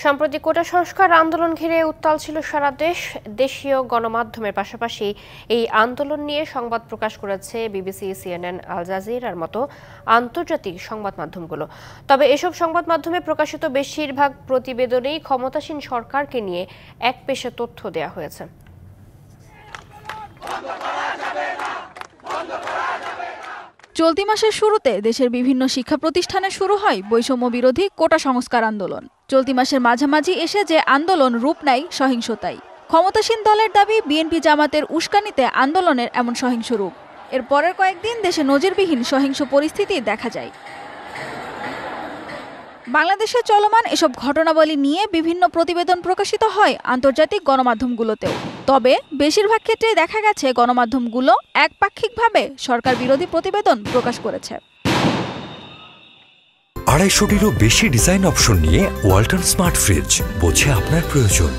সম্প্রতি কোটা সংস্কার আন্দোলন ঘিরে উত্তাল ছিল সারা দেশ। দেশীয় গণমাধ্যমের পাশাপাশি এই আন্দোলন নিয়ে সংবাদ প্রকাশ করেছে বিবিসি, সিএনএন, আল জাজিরার মতো আন্তর্জাতিক সংবাদ মাধ্যমগুলো। তবে এসব সংবাদ মাধ্যমে প্রকাশিত বেশিরভাগ প্রতিবেদনেই ক্ষমতাসীন সরকারকে নিয়ে একপেশে তথ্য দেওয়া হয়েছে। চলতি মাসের শুরুতে দেশের বিভিন্ন শিক্ষা প্রতিষ্ঠানে শুরু হয় বৈষম্য বিরোধী কোটা সংস্কার আন্দোলন। চলতি মাসের মাঝামাঝি এসে যে আন্দোলন রূপ নেয় সহিংসতায়। ক্ষমতাসীন দলের দাবি বিএনপি জামাতের উস্কানিতে আন্দোলনের এমন সহিংস রূপ। এর পরের কয়েকদিন দেশে নজিরবিহীন সহিংস পরিস্থিতি দেখা যায়। বাংলাদেশে চলমান এসব ঘটনাবলী নিয়ে বিভিন্ন প্রতিবেদন প্রকাশিত হয় আন্তর্জাতিক গণমাধ্যমগুলোতেও। তবে বেশিরভাগ ক্ষেত্রেই দেখা গেছে গণমাধ্যমগুলো একপাক্ষিকভাবে সরকার বিরোধী প্রতিবেদন প্রকাশ করেছে। 250-টিরও বেশি ডিজাইন অপশন নিয়ে ওয়ালটন স্মার্ট ফ্রিজ, বোঝে আপনার প্রয়োজন।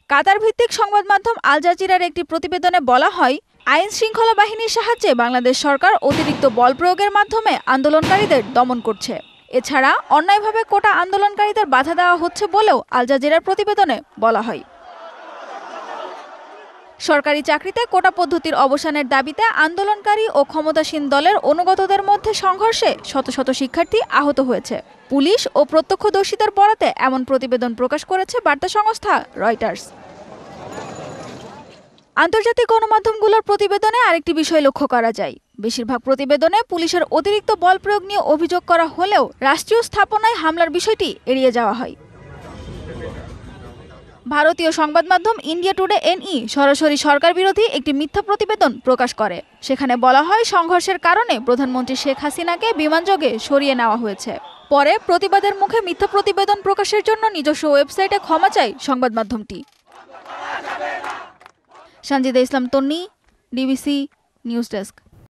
কাতার ভিত্তিক সংবাদ মাধ্যম আল জাজিরার একটি প্রতিবেদনে বলা হয়, আইন শৃঙ্খলা বাহিনীর সাহায্যে বাংলাদেশ সরকার অতিরিক্ত বল প্রয়োগের মাধ্যমে আন্দোলনকারীদের দমন করছে। এছাড়া অন্যায়ভাবে কোটা আন্দোলনকারীদের বাধা দেওয়া হচ্ছে বলেও আল জাজিরার প্রতিবেদনে বলা হয়। সরকারি চাকরিতে কোটা পদ্ধতির অবসানের দাবিতে আন্দোলনকারী ও ক্ষমতাসীন দলের অনুগতদের মধ্যে সংঘর্ষে শত শত শিক্ষার্থী আহত হয়েছে। পুলিশ ও প্রত্যক্ষদর্শীদের বরাতে এমন প্রতিবেদন প্রকাশ করেছে বার্তা সংস্থা রয়টার্স। আন্তর্জাতিক গণমাধ্যমগুলোর প্রতিবেদনে আরেকটি বিষয় লক্ষ্য করা যায়। বেশিরভাগ প্রতিবেদনে পুলিশের অতিরিক্ত বল প্রয়োগ নিয়ে অভিযোগ করা হলেও রাষ্ট্রীয় স্থাপনায় হামলার বিষয়টি এড়িয়ে যাওয়া হয়। ভারতীয় সংবাদ মাধ্যম ইন্ডিয়া টুডে এনই সরাসরি সরকার বিরোধী একটি মিথ্যা প্রতিবেদন প্রকাশ করে। সেখানে বলা হয়, সংঘর্ষের কারণে প্রধানমন্ত্রী শেখ হাসিনাকে বিমানযোগে সরিয়ে নেওয়া হয়েছে। পরে প্রতিবাদের মুখে মিথ্যা প্রতিবেদন প্রকাশের জন্য নিজস্ব ওয়েবসাইটে ক্ষমা চায় সংবাদ মাধ্যমটি। সঞ্জিদা ইসলাম তন্নি, ডিবিসি নিউজ ডেস্ক।